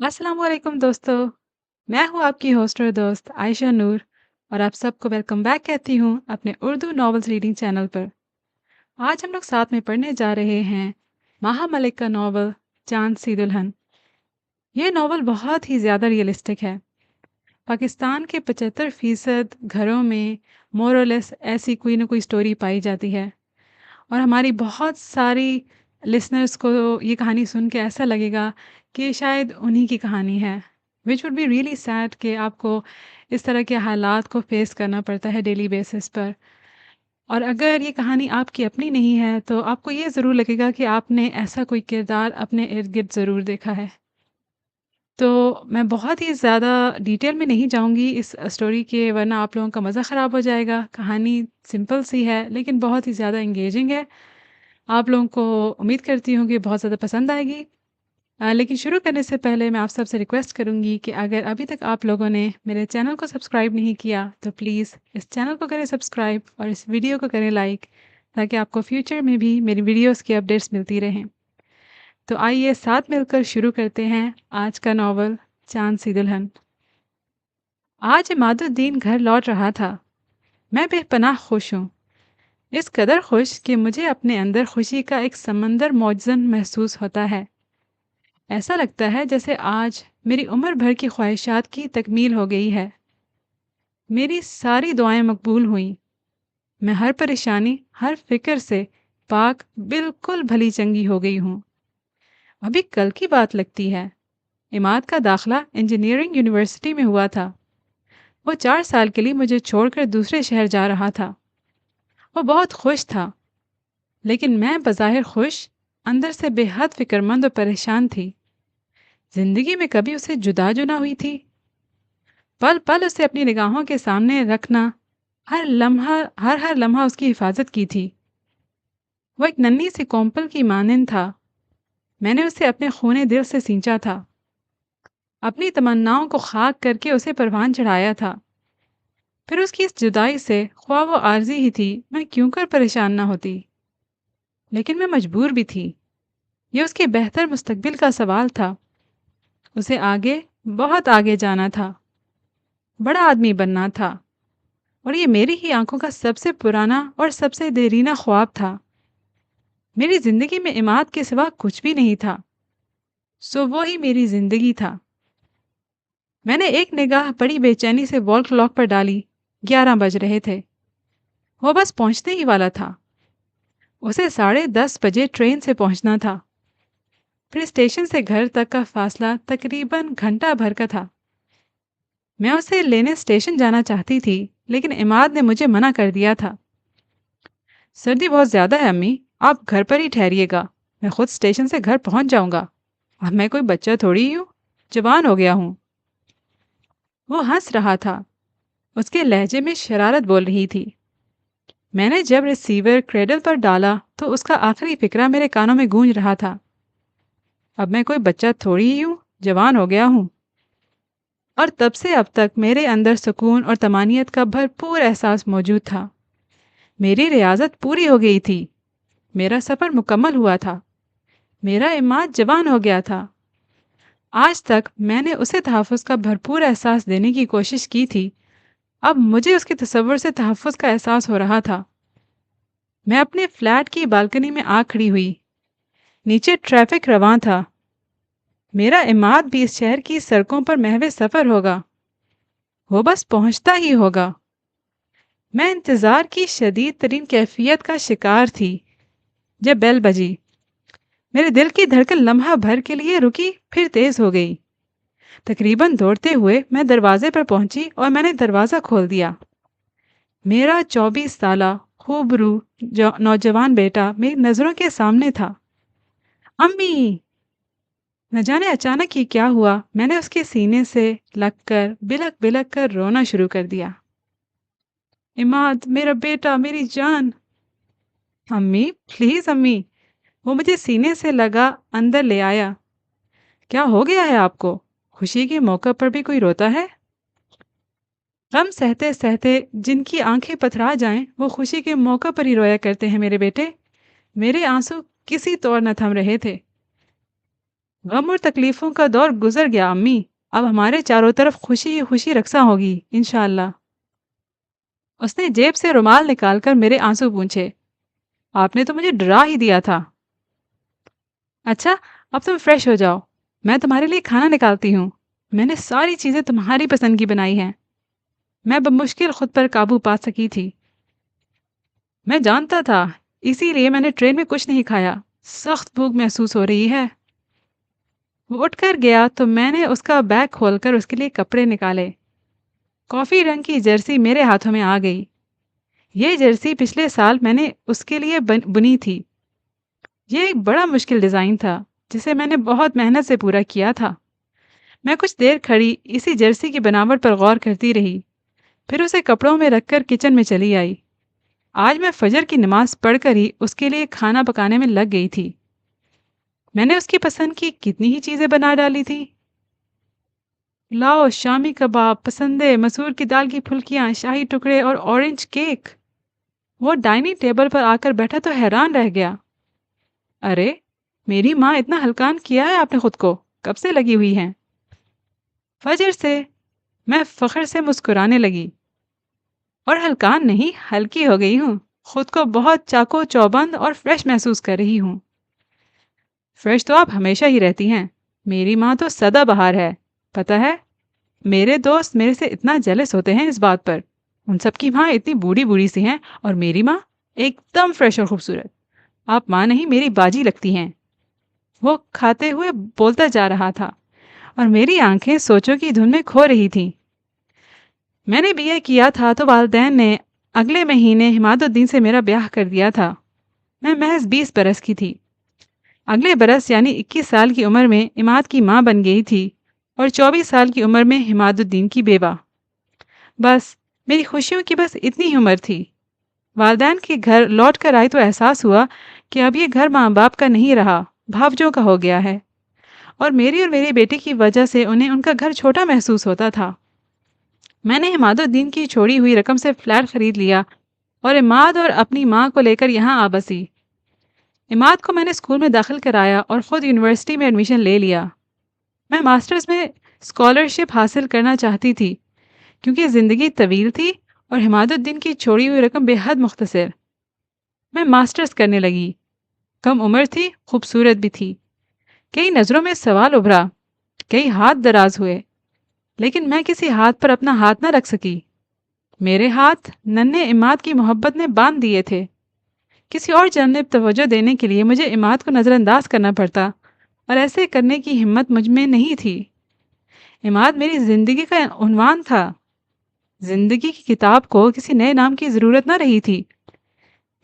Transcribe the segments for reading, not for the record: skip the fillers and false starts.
अस्सलाम वालेकुम दोस्तों। मैं हूँ आपकी होस्ट और दोस्त आयशा नूर और आप सबको वेलकम बैक कहती हूँ अपने उर्दू नॉवेल्स रीडिंग चैनल पर। आज हम लोग साथ में पढ़ने जा रहे हैं महा मलिक का नॉवल चांद सी दुल्हन। ये नॉवल बहुत ही ज़्यादा रियलिस्टिक है। पाकिस्तान के 75% घरों में मोरलेस ऐसी कोई ना कोई स्टोरी पाई जाती है और हमारी बहुत सारी लिसनर्स को ये कहानी सुन के ऐसा लगेगा कि शायद उन्हीं की कहानी है। Which would be really sad कि आपको इस तरह के हालात को फेस करना पड़ता है डेली बेसिस पर। और अगर ये कहानी आपकी अपनी नहीं है तो आपको ये ज़रूर लगेगा कि आपने ऐसा कोई किरदार अपने इर्द गिर्द ज़रूर देखा है। तो मैं बहुत ही ज़्यादा डिटेल में नहीं जाऊँगी इस स्टोरी के, वरना आप लोगों का मज़ा ख़राब हो जाएगा। कहानी सिंपल सी है लेकिन बहुत ही ज़्यादा एंगेजिंग है। आप लोगों को उम्मीद करती हूँ कि बहुत ज़्यादा पसंद आएगी। लेकिन शुरू करने से पहले मैं आप सबसे रिक्वेस्ट करूँगी कि अगर अभी तक आप लोगों ने मेरे चैनल को सब्सक्राइब नहीं किया तो प्लीज़ इस चैनल को करें सब्सक्राइब और इस वीडियो को करें लाइक, ताकि आपको फ्यूचर में भी मेरी वीडियोस की अपडेट्स मिलती रहें। तो आइए साथ मिलकर शुरू करते हैं आज का नॉवल चांद सी दुल्हन। आज इमादुद्दीन घर लौट रहा था। मैं बेपनाह खुश हूँ, इस कदर खुश कि मुझे अपने अंदर खुशी का एक समंदर मौजन महसूस होता है। ऐसा लगता है जैसे आज मेरी उम्र भर की ख्वाहिशात की तकमील हो गई है। मेरी सारी दुआएं मकबूल हुईं। मैं हर परेशानी, हर फिक्र से पाक, बिल्कुल भली चंगी हो गई हूँ। अभी कल की बात लगती है। इमाद का दाखला इंजीनियरिंग यूनिवर्सिटी में हुआ था। वो 4 साल के लिए मुझे छोड़कर दूसरे शहर जा रहा था। वो बहुत खुश था, लेकिन मैं बज़ाहिर खुश, अंदर से बेहद फिक्रमंद और परेशान थी। जिंदगी में कभी उसे जुदा जुना हुई थी। पल पल उसे अपनी निगाहों के सामने रखना, हर लम्हा उसकी हिफाजत की थी। वो एक नन्ही सी कोम्पल की मानिंद था। मैंने उसे अपने खूने दिल से सींचा था, अपनी तमन्नाओं को खाक करके उसे परवान चढ़ाया था। फिर उसकी इस जुदाई से, ख्वाह वो आर्जी ही थी, मैं क्यों कर परेशान ना होती। लेकिन मैं मजबूर भी थी। ये उसके बेहतर मुस्तकबिल का सवाल था। उसे आगे, बहुत आगे जाना था, बड़ा आदमी बनना था। और ये मेरी ही आंखों का सबसे पुराना और सबसे देरीना ख्वाब था। मेरी जिंदगी में इमाद के सिवा कुछ भी नहीं था, सो वो ही मेरी जिंदगी था। मैंने एक निगाह बड़ी बेचैनी से वॉल क्लॉक पर डाली। 11 बज रहे थे। वो बस पहुंचने ही वाला था। उसे 10:30 बजे ट्रेन से पहुंचना था। फिर स्टेशन से घर तक का फासला तकरीबन घंटा भर का था। मैं उसे लेने स्टेशन जाना चाहती थी, लेकिन इमाद ने मुझे मना कर दिया था। सर्दी बहुत ज़्यादा है अम्मी, आप घर पर ही ठहरिएगा। मैं खुद स्टेशन से घर पहुंच जाऊंगा। अब मैं कोई बच्चा थोड़ी ही हूँ, जवान हो गया हूँ। वो हंस रहा था। उसके लहजे में शरारत बोल रही थी। मैंने जब रिसीवर क्रेडल पर डाला तो उसका आखिरी फिक्रा मेरे कानों में गूंज रहा था। अब मैं कोई बच्चा थोड़ी ही हूँ, जवान हो गया हूँ। और तब से अब तक मेरे अंदर सुकून और तमानियत का भरपूर एहसास मौजूद था। मेरी रियाजत पूरी हो गई थी। मेरा सफ़र मुकम्मल हुआ था। मेरा इमाद जवान हो गया था। आज तक मैंने उसे तहफ़्फ़ुज़ का भरपूर एहसास देने की कोशिश की थी। अब मुझे उसके तसव्वुर से तहफ़्फ़ुज़ का एहसास हो रहा था। मैं अपने फ्लैट की बालकनी में आ खड़ी हुई। नीचे ट्रैफिक रवां था। मेरा इमाद भी इस शहर की सड़कों पर महवे सफ़र होगा। वो बस पहुंचता ही होगा। मैं इंतज़ार की शदीद तरीन कैफियत का शिकार थी। जब बेल बजी, मेरे दिल की धड़कन लम्हा भर के लिए रुकी, फिर तेज हो गई। तकरीबन दौड़ते हुए मैं दरवाजे पर पहुंची और मैंने दरवाज़ा खोल दिया। मेरा 24 साला खूबरू नौजवान बेटा मेरी नज़रों के सामने था। अम्मी! न जाने अचानक ही क्या हुआ, मैंने उसके सीने से लगकर बिलक बिलक कर रोना शुरू कर दिया। इमाद, मेरा बेटा, मेरी जान। अम्मी, प्लीज अम्मी। वो मुझे सीने से लगा अंदर ले आया। क्या हो गया है आपको? खुशी के मौके पर भी कोई रोता है? गम सहते सहते जिनकी आंखें पथरा जाएं, वो खुशी के मौके पर ही रोया करते हैं मेरे बेटे। मेरे आंसू किसी तौर न थम रहे थे। غم اور تکلیفوں کا دور گزر گیا امی، اب ہمارے چاروں طرف خوشی ہی خوشی رقصاں ہوگی انشاءاللہ۔ اس نے جیب سے رومال نکال کر میرے آنسو پونچھے۔ آپ نے تو مجھے ڈرا ہی دیا تھا۔ اچھا، اب تم فریش ہو جاؤ، میں تمہارے لیے کھانا نکالتی ہوں۔ میں نے ساری چیزیں تمہاری پسند کی بنائی ہیں۔ میں بمشکل خود پر قابو پا سکی تھی۔ میں جانتا تھا، اسی لیے میں نے ٹرین میں کچھ نہیں کھایا، سخت بھوک محسوس ہو رہی ہے۔ وہ اٹھ کر گیا تو میں نے اس کا بیگ کھول کر اس کے لیے کپڑے نکالے۔ کافی رنگ کی جرسی میرے ہاتھوں میں آ گئی۔ یہ جرسی پچھلے سال میں نے اس کے لیے بنی تھی۔ یہ ایک بڑا مشکل ڈیزائن تھا جسے میں نے بہت محنت سے پورا کیا تھا۔ میں کچھ دیر کھڑی اسی جرسی کی بناوٹ پر غور کرتی رہی، پھر اسے کپڑوں میں رکھ کر کچن میں چلی آئی۔ آج میں فجر کی نماز پڑھ کر ہی اس کے لیے کھانا پکانے میں لگ گئی تھی۔ میں نے اس کی پسند کی کتنی ہی چیزیں بنا ڈالی تھی۔ پلاؤ، شامی کباب، پسندے، مسور کی دال کی پھلکیاں، شاہی ٹکڑے اور اورنج کیک۔ وہ ڈائننگ ٹیبل پر آ کر بیٹھا تو حیران رہ گیا۔ ارے، میری ماں اتنا ہلکان کیا ہے آپ نے خود کو، کب سے لگی ہوئی ہیں؟ فجر سے۔ میں فخر سے مسکرانے لگی۔ اور ہلکان نہیں، ہلکی ہو گئی ہوں، خود کو بہت چاقو چوبند اور فریش محسوس کر رہی ہوں۔ فریش تو آپ ہمیشہ ہی رہتی ہیں، میری ماں تو سدا بہار ہے، پتہ ہے؟ میرے دوست میرے سے اتنا جیلس ہوتے ہیں اس بات پر، ان سب کی ماں اتنی بوڑھی بوڑھی سی ہیں اور میری ماں ایک دم فریش اور خوبصورت۔ آپ ماں نہیں، میری باجی لگتی ہیں۔ وہ کھاتے ہوئے بولتا جا رہا تھا اور میری آنکھیں سوچوں کی دھن میں کھو رہی تھیں۔ میں نے بی اے کیا تھا تو والدین نے اگلے مہینے حماد الدین سے میرا بیاہ کر دیا تھا۔ میں محض 20 برس کی تھی۔ اگلے برس یعنی 21 سال کی عمر میں عماد کی ماں بن گئی تھی اور 24 سال کی عمر میں حماد الدین کی بیوہ۔ بس میری خوشیوں کی بس اتنی ہی عمر تھی۔ والدین کے گھر لوٹ کر آئی تو احساس ہوا کہ اب یہ گھر ماں باپ کا نہیں رہا، بھاوجوں کا ہو گیا ہے، اور میری بیٹی کی وجہ سے انہیں ان کا گھر چھوٹا محسوس ہوتا تھا۔ میں نے حماد الدین کی چھوڑی ہوئی رقم سے فلیٹ خرید لیا اور عماد اور اپنی ماں کو لے کر یہاں آ بسی۔ عماد کو میں نے اسکول میں داخل کرایا اور خود یونیورسٹی میں ایڈمیشن لے لیا۔ میں ماسٹرز میں اسکالرشپ حاصل کرنا چاہتی تھی کیونکہ زندگی طویل تھی اور حماد الدین کی چھوڑی ہوئی رقم بے حد مختصر۔ میں ماسٹرز کرنے لگی، کم عمر تھی، خوبصورت بھی تھی۔ کئی نظروں میں سوال ابھرا، کئی ہاتھ دراز ہوئے، لیکن میں کسی ہاتھ پر اپنا ہاتھ نہ رکھ سکی۔ میرے ہاتھ ننھے عماد کی محبت نے باندھ دیے تھے۔ کسی اور جانب توجہ دینے کے لیے مجھے عماد کو نظر انداز کرنا پڑتا اور ایسے کرنے کی ہمت مجھ میں نہیں تھی۔ عماد میری زندگی کا عنوان تھا۔ زندگی کی کتاب کو کسی نئے نام کی ضرورت نہ رہی تھی۔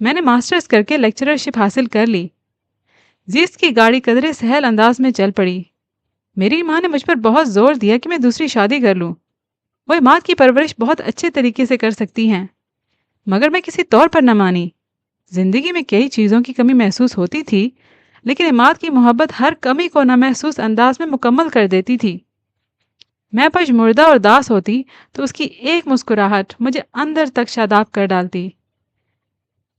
میں نے ماسٹرز کر کے لیکچررشپ حاصل کر لی۔ زیست کی گاڑی قدرے سہل انداز میں چل پڑی۔ میری ماں نے مجھ پر بہت زور دیا کہ میں دوسری شادی کر لوں۔ وہ عماد کی پرورش بہت اچھے طریقے سے کر سکتی ہیں، مگر میں کسی طور پر نہ مانی۔ زندگی میں کئی چیزوں کی کمی محسوس ہوتی تھی، لیکن عماد کی محبت ہر کمی کو نامحسوس انداز میں مکمل کر دیتی تھی۔ میں پژمردہ اور داس ہوتی تو اس کی ایک مسکراہٹ مجھے اندر تک شاداب کر ڈالتی۔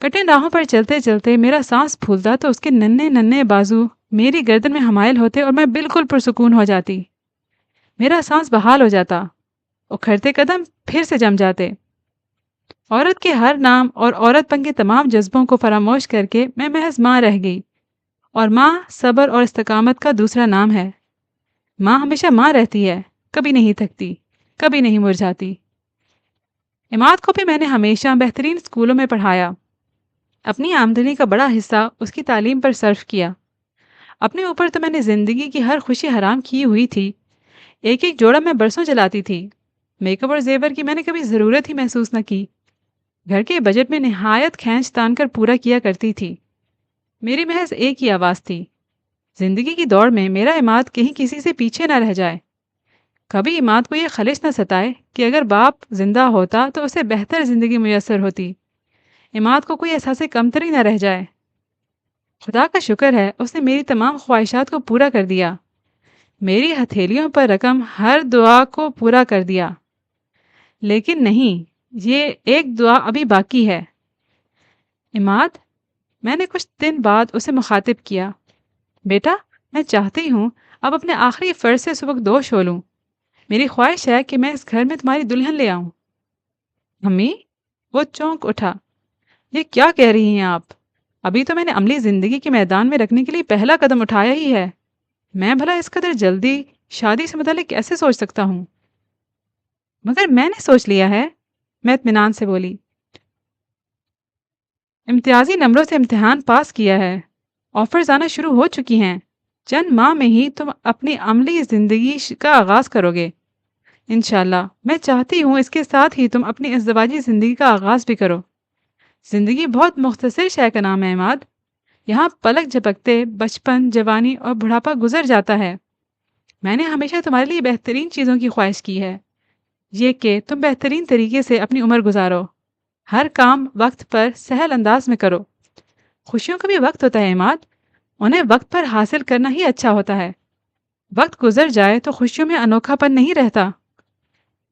کٹن راہوں پر چلتے چلتے میرا سانس پھولتا تو اس کے ننھے ننھے بازو میری گردن میں حمائل ہوتے اور میں بالکل پرسکون ہو جاتی۔ میرا سانس بحال ہو جاتا، اکھڑتے قدم پھر سے جم جاتے۔ عورت کے ہر نام اور عورت پن کے تمام جذبوں کو فراموش کر کے میں محض ماں رہ گئی، اور ماں صبر اور استقامت کا دوسرا نام ہے۔ ماں ہمیشہ ماں رہتی ہے، کبھی نہیں تھکتی، کبھی نہیں مرجھاتی۔ عماد کو بھی میں نے ہمیشہ بہترین اسکولوں میں پڑھایا۔ اپنی آمدنی کا بڑا حصہ اس کی تعلیم پر صرف کیا۔ اپنے اوپر تو میں نے زندگی کی ہر خوشی حرام کی ہوئی تھی۔ ایک ایک جوڑا میں برسوں چلاتی تھی۔ میک اپ اور زیور کی میں نے کبھی ضرورت ہی محسوس نہ کی۔ گھر کے بجٹ میں نہایت کھینچ تان کر پورا کیا کرتی تھی۔ میری محض ایک ہی آواز تھی، زندگی کی دوڑ میں میرا عماد کہیں کسی سے پیچھے نہ رہ جائے۔ کبھی عماد کو یہ خلش نہ ستائے کہ اگر باپ زندہ ہوتا تو اسے بہتر زندگی میسر ہوتی۔ عماد کو کوئی احساس کمتری نہ رہ جائے۔ خدا کا شکر ہے اس نے میری تمام خواہشات کو پورا کر دیا۔ میری ہتھیلیوں پر رقم ہر دعا کو پورا کر دیا۔ لیکن نہیں، یہ ایک دعا ابھی باقی ہے۔ عماد، میں نے کچھ دن بعد اسے مخاطب کیا، بیٹا میں چاہتی ہوں اب اپنے آخری فرض سے سبکدوش ہو لوں۔ میری خواہش ہے کہ میں اس گھر میں تمہاری دلہن لے آؤں۔ امی، وہ چونک اٹھا۔ یہ کیا کہہ رہی ہیں آپ؟ ابھی تو میں نے عملی زندگی کے میدان میں رکھنے کے لیے پہلا قدم اٹھایا ہی ہے۔ میں بھلا اس قدر جلدی شادی سے متعلق کیسے سوچ سکتا ہوں؟ مگر میں نے سوچ لیا ہے، میں اطمینان سے بولی۔ امتیازی نمبروں سے امتحان پاس کیا ہے، آفرز آنا شروع ہو چکی ہیں، چند ماہ میں ہی تم اپنی عملی زندگی کا آغاز کرو گے انشاءاللہ۔ میں چاہتی ہوں اس کے ساتھ ہی تم اپنی ازدواجی زندگی کا آغاز بھی کرو۔ زندگی بہت مختصر شے کا نام ہے عماد، یہاں پلک جھپکتے بچپن، جوانی اور بڑھاپا گزر جاتا ہے۔ میں نے ہمیشہ تمہارے لیے بہترین چیزوں کی خواہش کی ہے، یہ کہ تم بہترین طریقے سے اپنی عمر گزارو، ہر کام وقت پر سہل انداز میں کرو۔ خوشیوں کا بھی وقت ہوتا ہے عماد، انہیں وقت پر حاصل کرنا ہی اچھا ہوتا ہے۔ وقت گزر جائے تو خوشیوں میں انوکھا پن نہیں رہتا۔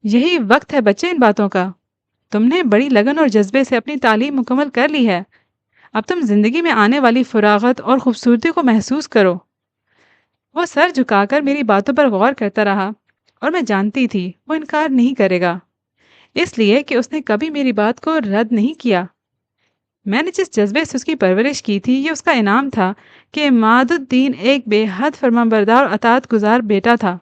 یہی وقت ہے بچے ان باتوں کا۔ تم نے بڑی لگن اور جذبے سے اپنی تعلیم مکمل کر لی ہے، اب تم زندگی میں آنے والی فراغت اور خوبصورتی کو محسوس کرو۔ وہ سر جھکا کر میری باتوں پر غور کرتا رہا اور میں جانتی تھی وہ انکار نہیں کرے گا، اس لیے کہ اس نے کبھی میری بات کو رد نہیں کیا۔ میں نے جس جذبے سے اس کی پرورش کی تھی، یہ اس کا انعام تھا کہ عماد الدین ایک بے حد فرمانبردار اور اطاعت گزار بیٹا تھا۔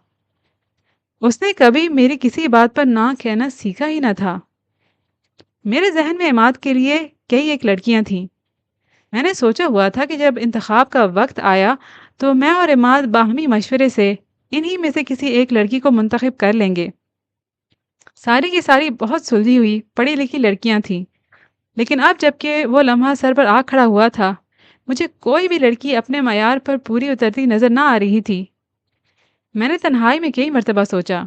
اس نے کبھی میری کسی بات پر نہ کہنا سیکھا ہی نہ تھا۔ میرے ذہن میں عماد کے لیے کئی ایک لڑکیاں تھیں۔ میں نے سوچا ہوا تھا کہ جب انتخاب کا وقت آیا تو میں اور عماد باہمی مشورے سے انہی میں سے کسی ایک لڑکی کو منتخب کر لیں گے۔ ساری کی ساری بہت سلجھی ہوئی پڑھی لکھی لڑکیاں تھیں، لیکن اب جب کہ وہ لمحہ سر پر آ کھڑا ہوا تھا، مجھے کوئی بھی لڑکی اپنے معیار پر پوری اترتی نظر نہ آ رہی تھی۔ میں نے تنہائی میں کئی مرتبہ سوچا۔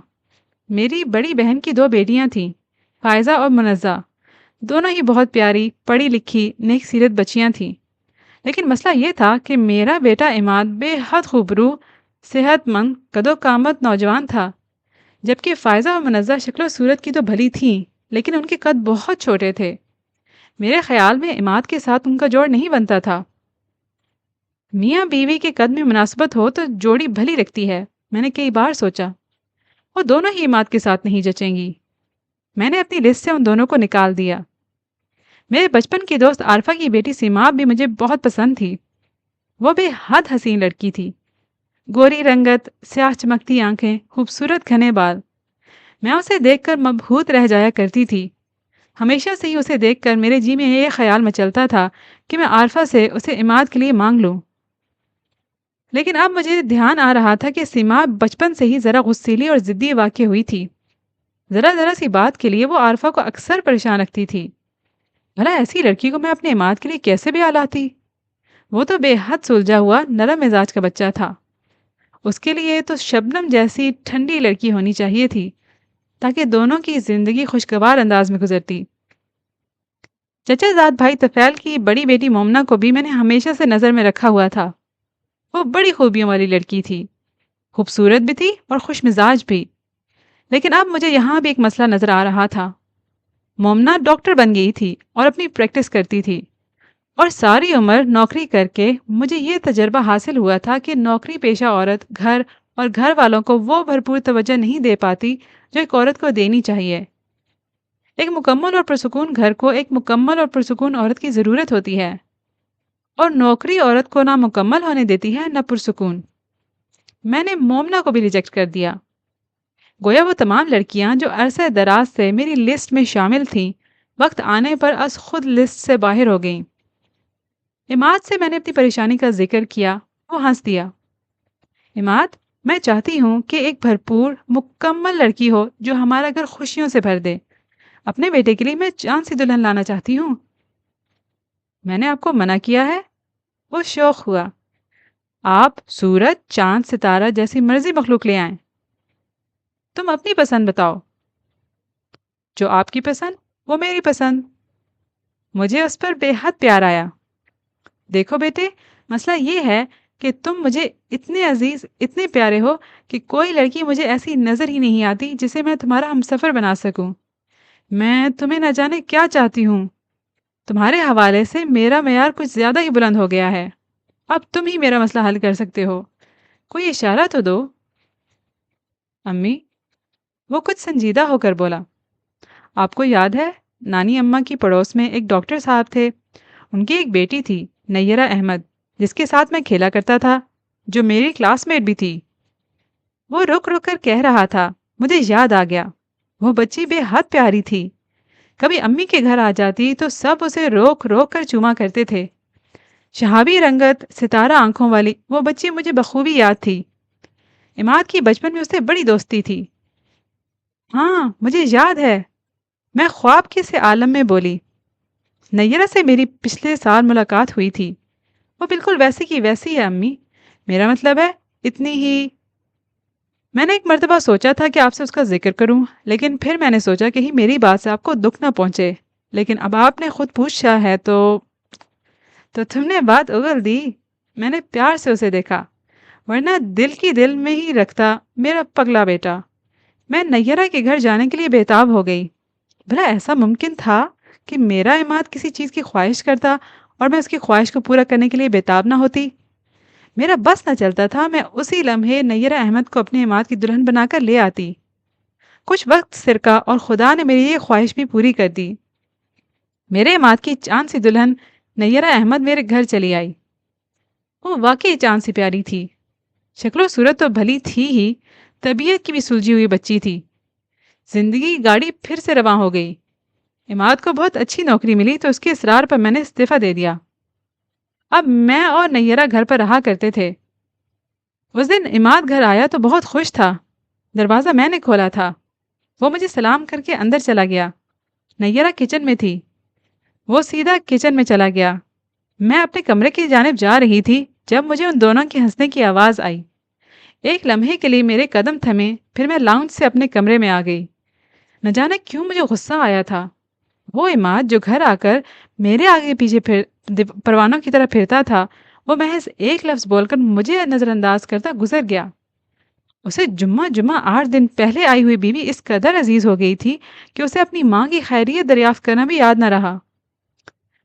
میری بڑی بہن کی 2 بیٹیاں تھیں، فائزہ اور منزہ، دونوں ہی بہت پیاری، پڑھی لکھی، نیک سیرت بچیاں تھیں۔ لیکن مسئلہ یہ تھا کہ میرا بیٹا عماد بے حد خوبرو، صحت مند، قد و قامت نوجوان تھا، جبکہ فائزہ اور منزہ شکل و صورت کی تو بھلی تھیں، لیکن ان کے قد بہت چھوٹے تھے۔ میرے خیال میں عماد کے ساتھ ان کا جوڑ نہیں بنتا تھا۔ میاں بیوی کے قد میں مناسبت ہو تو جوڑی بھلی لگتی ہے، میں نے کئی بار سوچا۔ وہ دونوں ہی عماد کے ساتھ نہیں جچیں گی۔ میں نے اپنی لسٹ سے ان دونوں کو نکال دیا۔ میرے بچپن کی دوست عارفہ کی بیٹی سیماب بھی مجھے بہت پسند تھی۔ وہ بے حد حسین لڑکی تھی، گوری رنگت، سیاہ چمکتی آنکھیں، خوبصورت گھنے بال۔ میں اسے دیکھ کر مبہوت رہ جایا کرتی تھی۔ ہمیشہ سے ہی اسے دیکھ کر میرے جی میں یہ خیال مچلتا تھا کہ میں عارفہ سے اسے عماد کے لیے مانگ لوں۔ لیکن اب مجھے دھیان آ رہا تھا کہ سیماب بچپن سے ہی ذرا غصیلی اور ضدی واقع ہوئی تھی۔ ذرا ذرا سی بات کے لیے وہ عارفہ کو اکثر پریشان رکھتی تھی۔ بھلا ایسی لڑکی کو میں اپنے عماد کے لیے کیسے بیاہ لاتی؟ وہ تو بے حد سلجھا ہوا نرم مزاج کا بچہ تھا۔ اس کے لیے تو شبنم جیسی ٹھنڈی لڑکی ہونی چاہیے تھی تاکہ دونوں کی زندگی خوشگوار انداز میں گزرتی۔ چچا زاد بھائی طفیل کی بڑی بیٹی مومنہ کو بھی میں نے ہمیشہ سے نظر میں رکھا ہوا تھا۔ وہ بڑی خوبیوں والی لڑکی تھی، خوبصورت بھی تھی اور خوش مزاج بھی۔ لیکن اب مجھے یہاں بھی ایک مسئلہ نظر آ رہا تھا۔ مومنہ ڈاکٹر بن گئی تھی اور اپنی پریکٹس کرتی تھی، اور ساری عمر نوکری کر کے مجھے یہ تجربہ حاصل ہوا تھا کہ نوکری پیشہ عورت گھر اور گھر والوں کو وہ بھرپور توجہ نہیں دے پاتی جو ایک عورت کو دینی چاہیے۔ ایک مکمل اور پرسکون گھر کو ایک مکمل اور پرسکون عورت کی ضرورت ہوتی ہے، اور نوکری عورت کو نہ مکمل ہونے دیتی ہے نہ پرسکون۔ میں نے مومنہ کو بھی ریجیکٹ کر دیا۔ گویا وہ تمام لڑکیاں جو عرصہ دراز سے میری لسٹ میں شامل تھیں، وقت آنے پر از خود لسٹ سے باہر ہو گئیں۔ عماد سے میں نے اپنی پریشانی کا ذکر کیا، وہ ہنس دیا۔ عماد، میں چاہتی ہوں کہ ایک بھرپور مکمل لڑکی ہو جو ہمارا گھر خوشیوں سے بھر دے۔ اپنے بیٹے کے لیے میں چاند سی دلہن لانا چاہتی ہوں۔ میں نے آپ کو منع کیا ہے؟ وہ شوق ہوا۔ آپ سورج، چاند، ستارہ جیسی مرضی مخلوق لے آئیں، تم اپنی پسند بتاؤ۔ جو آپ کی پسند وہ میری پسند۔ مجھے اس پر بے حد پیار آیا۔ دیکھو بیٹے، مسئلہ یہ ہے کہ تم مجھے اتنے عزیز، اتنے پیارے ہو کہ کوئی لڑکی مجھے ایسی نظر ہی نہیں آتی جسے میں تمہارا ہمسفر بنا سکوں۔ میں تمہیں نہ جانے کیا چاہتی ہوں۔ تمہارے حوالے سے میرا معیار کچھ زیادہ ہی بلند ہو گیا ہے۔ اب تم ہی میرا مسئلہ حل کر سکتے ہو۔ कोई इशारा तो दो। अम्मी, वो कुछ संजीदा होकर बोला, आपको याद है, नानी अम्मा की पड़ोस में एक डॉक्टर साहब थे। उनकी एक बेटी थी, नैयरा अहमद, जिसके साथ मैं खेला करता था, जो मेरी क्लासमेट भी थी। वो रुक रुक कर कह रहा था। मुझे याद आ गया। वो बच्ची बेहद प्यारी थी। कभी अम्मी के घर आ जाती तो सब उसे रोक रोक कर चूमा करते थे। शहाबी रंगत, सितारा आंखों वाली वो बच्ची मुझे बखूबी याद थी। इमाद की बचपन में उससे बड़ी दोस्ती थी। हाँ, मुझे याद है। मैं ख्वाब के से आलम में बोली, नैयरा से मेरी पिछले साल मुलाकात हुई थी। वो बिल्कुल वैसी की वैसी है अम्मी। मेरा मतलब है, इतनी ही। मैंने एक मर्तबा सोचा था कि आपसे उसका जिक्र करूं, लेकिन फिर मैंने सोचा कि ही मेरी बात से आपको दुख ना पहुंचे। लेकिन अब आपने खुद पूछा है तो तुमने बात उगल दी। मैंने प्यार से उसे देखा, वरना दिल की दिल में ही रखता मेरा पगला बेटा। मैं नैयरा के घर जाने के लिए बेताब हो गई। भला ऐसा मुमकिन था कि मेरा इमाद किसी चीज़ की ख्वाहिश करता और मैं उसकी ख्वाहिश को पूरा करने के लिए बेताब ना होती। मेरा बस न चलता था, मैं उसी लम्हे नैयरा अहमद को अपने इमाद की दुल्हन बनाकर ले आती। कुछ वक्त सिरका और खुदा ने मेरी ये ख्वाहिश भी पूरी कर दी। मेरे इमाद की चांद सी दुल्हन नैयरा अहमद मेरे घर चली आई। वो वाकई चांद सी प्यारी थी। शक्लो सूरत तो भली थी ही, तबीयत की भी सुलझी हुई बच्ची थी। जिंदगी की गाड़ी फिर से रवां हो गई। इमाद को बहुत अच्छी नौकरी मिली तो उसके इसरार पर मैंने इस्तीफा दे दिया। अब मैं और नैयरा घर पर रहा करते थे। उस दिन इमाद घर आया तो बहुत खुश था। दरवाज़ा मैंने खोला था। वो मुझे सलाम करके अंदर चला गया। नैयरा किचन में थी। वो सीधा किचन में चला गया। मैं अपने कमरे की जानिब जा रही थी जब मुझे उन दोनों के हंसने की आवाज़ आई। एक लम्हे के लिए मेरे कदम थमे, फिर मैं लाउंज से अपने कमरे में आ गई। न जाने क्यों मुझे गुस्सा आया था। वो इमाद जो घर आकर मेरे आगे पीछे परवानों की तरह फिरता था, वो महज एक लफ्ज़ बोलकर मुझे नज़रअंदाज करता गुजर गया। उसे जुम्मा जुम्मा 8 दिन पहले आई हुई बीवी इस कदर अजीज हो गई थी कि उसे अपनी माँ की खैरियत दरियाफ्त करना भी याद न रहा।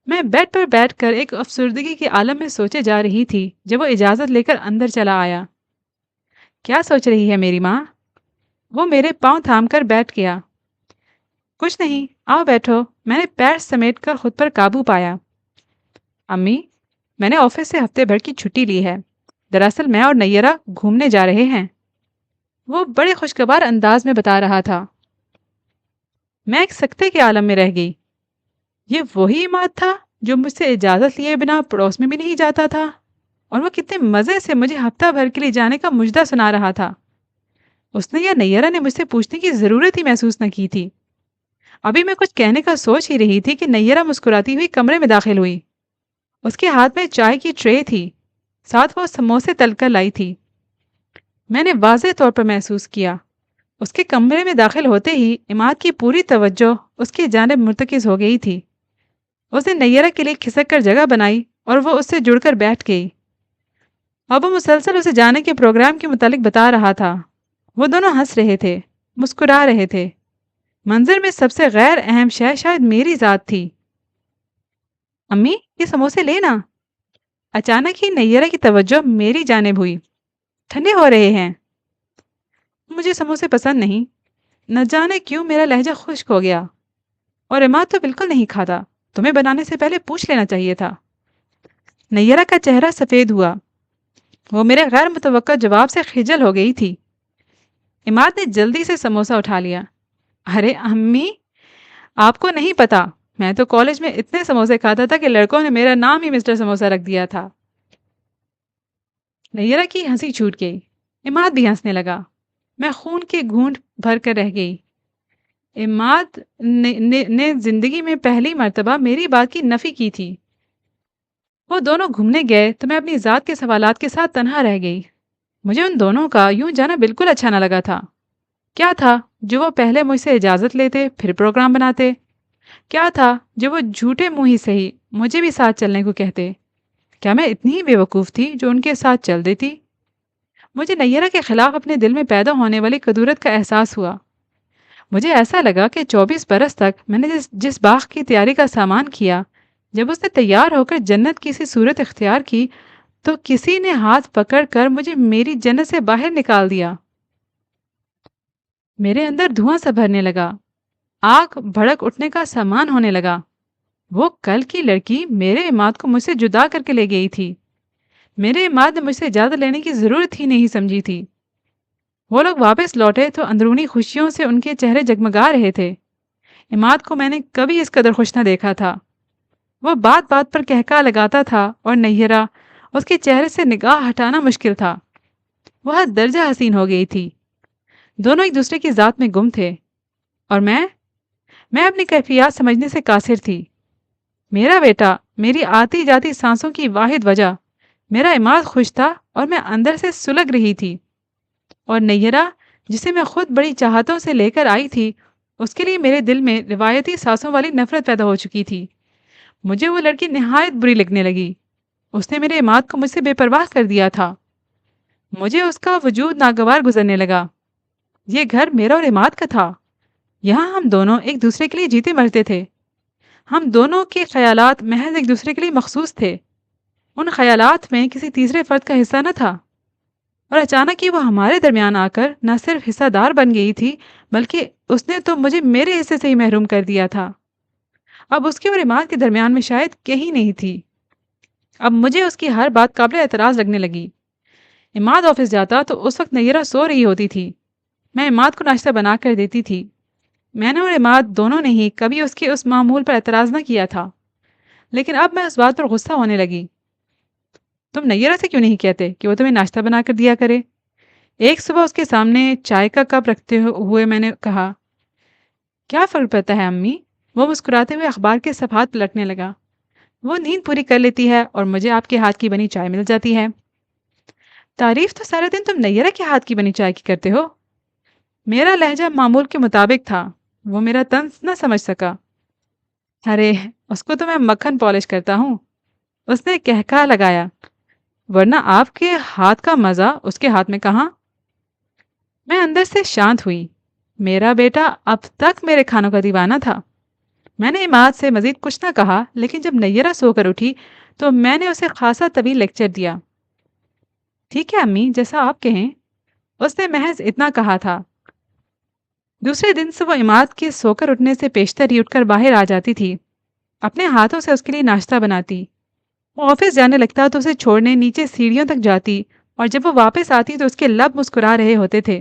मैं बेड पर बैठकर एक अफसुर्दगी के आलम में सोचे जा रही थी जब वो इजाज़त लेकर अंदर चला आया। क्या सोच रही है मेरी माँ? वो मेरे पाँव थाम कर बैठ गया। कुछ नहीं, आओ बैठो। मैंने पैर समेट कर खुद पर काबू पाया। अम्मी, मैंने ऑफिस से हफ्ते भर की छुट्टी ली है। दरअसल मैं और नैयरा घूमने जा रहे हैं। वो बड़े खुशगवार अंदाज में बता रहा था। मैं एक सकते के आलम में रह गई। ये वही इमाद था जो मुझसे इजाज़त लिए बिना पड़ोस में भी नहीं जाता था, और वो कितने मज़े से मुझे हफ्ता भर के लिए जाने का मुजदा सुना रहा था। उसने या नैयरा ने मुझसे पूछने की ज़रूरत ही महसूस न की थी। अभी मैं कुछ कहने का सोच ही रही थी कि नैयरा मुस्कुराती हुई कमरे में दाखिल हुई। उसके हाथ में चाय की ट्रे थी, साथ वो समोसे तलकर लाई थी। मैंने वाज़ेह तौर पर महसूस किया। उसके कमरे में दाखिल होते ही इमाद की पूरी तवज्जो उसकी जानिब मुर्तकिज़ हो गई थी। उसने नैयरा के लिए खिसक कर जगह बनाई और वो उससे जुड़कर बैठ गई। अब वो मुसलसल उसे जाने के प्रोग्राम के मुतालिक बता रहा था। वो दोनों हंस रहे थे, मुस्कुरा रहे थे। मंजर में सबसे गैर अहम शय शायद मेरी ज़ात थी। अम्मी, ये समोसे लेना। अचानक ही नैयरा की तवज्जो मेरी जानिब हुई। ठंडे हो रहे हैं। मुझे समोसे पसंद नहीं। न जाने क्यों मेरा लहजा खुश्क हो गया। और इमाद तो बिल्कुल नहीं खाता। तुम्हें बनाने से पहले पूछ लेना चाहिए था। नैयरा का चेहरा सफ़ेद हुआ। वो मेरे गैर मुतवक्का जवाब से खिजल हो गई थी। इमाद ने जल्दी से समोसा उठा लिया। अरे अम्मी, आपको नहीं पता, मैं तो कॉलेज में इतने समोसे खाता था कि लड़कों ने मेरा नाम ही मिस्टर समोसा रख दिया था। नैयरा की हंसी छूट गई। इमाद भी हंसने लगा। मैं खून के घूंट भर कर रह गई। इमाद ने जिंदगी में पहली मर्तबा मेरी बात की नफी की थी। वो दोनों घूमने गए तो मैं अपनी ज़ात के सवालात के साथ तन्हा रह गई। मुझे उन दोनों का यूं जाना बिल्कुल अच्छा न लगा था। क्या था जो वो पहले मुझसे इजाज़त लेते फिर प्रोग्राम बनाते? क्या था जो वो झूठे मुंह ही सही मुझे भी साथ चलने को कहते? क्या मैं इतनी ही बेवकूफ़ थी जो उनके साथ चल देती? मुझे नैयरा के खिलाफ अपने दिल में पैदा होने वाली कदूरत का एहसास हुआ। मुझे ऐसा लगा कि 24 बरस तक मैंने जिस जिस बाग की तैयारी का सामान किया, जब उसने तैयार होकर जन्नत की सी सूरत इख्तियार की, تو کسی نے ہاتھ پکڑ کر مجھے میری جنت سے باہر نکال دیا۔ میرے اندر دھواں سا بھرنے لگا، آگ بھڑک اٹھنے کا سامان ہونے لگا۔ وہ کل کی لڑکی میرے عماد کو مجھ سے جدا کر کے لے گئی تھی۔ میرے عماد نے مجھ سے اجازت لینے کی ضرورت ہی نہیں سمجھی تھی۔ وہ لوگ واپس لوٹے تو اندرونی خوشیوں سے ان کے چہرے جگمگا رہے تھے۔ عماد کو میں نے کبھی اس قدر خوش نہ دیکھا تھا۔ وہ بات بات پر کہکا لگاتا تھا اور نیرہ اس کے چہرے سے نگاہ ہٹانا مشکل تھا۔ وہ حد درجہ حسین ہو گئی تھی۔ دونوں ایک دوسرے کی ذات میں گم تھے اور میں اپنی کیفیات سمجھنے سے قاصر تھی۔ میرا بیٹا میری آتی جاتی سانسوں کی واحد وجہ، میرا عماد خوش تھا اور میں اندر سے سلگ رہی تھی، اور نیرہ جسے میں خود بڑی چاہتوں سے لے کر آئی تھی، اس کے لیے میرے دل میں روایتی سانسوں والی نفرت پیدا ہو چکی تھی۔ مجھے وہ لڑکی نہایت بری لگنے لگی۔ اس نے میرے عماد کو مجھ سے بے پرواہ کر دیا تھا۔ مجھے اس کا وجود ناگوار گزرنے لگا۔ یہ گھر میرا اور عماد کا تھا۔ یہاں ہم دونوں ایک دوسرے کے لیے جیتے مرتے تھے۔ ہم دونوں کے خیالات محض ایک دوسرے کے لیے مخصوص تھے۔ ان خیالات میں کسی تیسرے فرد کا حصہ نہ تھا، اور اچانک ہی وہ ہمارے درمیان آ کر نہ صرف حصہ دار بن گئی تھی، بلکہ اس نے تو مجھے میرے حصے سے ہی محروم کر دیا تھا۔ اب اس کے اور عماد کے درمیان میں شاید کہیں نہیں تھی۔ اب مجھے اس کی ہر بات قابل اعتراض لگنے لگی۔ عماد آفس جاتا تو اس وقت نیرہ سو رہی ہوتی تھی۔ میں عماد کو ناشتہ بنا کر دیتی تھی۔ میں نے اور عماد دونوں نے ہی کبھی اس کے اس معمول پر اعتراض نہ کیا تھا، لیکن اب میں اس بات پر غصہ ہونے لگی۔ تم نیرہ سے کیوں نہیں کہتے کہ وہ تمہیں ناشتہ بنا کر دیا کرے؟ ایک صبح اس کے سامنے چائے کا کپ رکھتے ہوئے میں نے کہا۔ کیا فرق پڑتا ہے امی؟ وہ مسکراتے ہوئے اخبار کے صفحات پلٹنے لگا۔ وہ نیند پوری کر لیتی ہے اور مجھے آپ کے ہاتھ کی بنی چائے مل جاتی ہے۔ تعریف تو سارے دن تم نیرہ کے ہاتھ کی بنی چائے کی کرتے ہو۔ میرا لہجہ معمول کے مطابق تھا۔ وہ میرا طنز نہ سمجھ سکا۔ ارے اس کو تو میں مکھن پالش کرتا ہوں، اس نے کہکا لگایا، ورنہ آپ کے ہاتھ کا مزہ اس کے ہاتھ میں کہاں؟ میں اندر سے شانت ہوئی۔ میرا بیٹا اب تک میرے کھانوں کا دیوانہ تھا۔ میں نے عماد سے مزید کچھ نہ کہا، لیکن جب نیرہ سو کر اٹھی تو میں نے اسے خاصا طویل لیکچر دیا۔ ٹھیک ہے امی، جیسا آپ کہیں، اس نے محض اتنا کہا تھا۔ دوسرے دن سے وہ عماد کے سو کر اٹھنے سے پیشتر ہی اٹھ کر باہر آ جاتی تھی، اپنے ہاتھوں سے اس کے لیے ناشتہ بناتی۔ وہ آفس جانے لگتا تو اسے چھوڑنے نیچے سیڑھیوں تک جاتی، اور جب وہ واپس آتی تو اس کے لب مسکرا رہے ہوتے تھے۔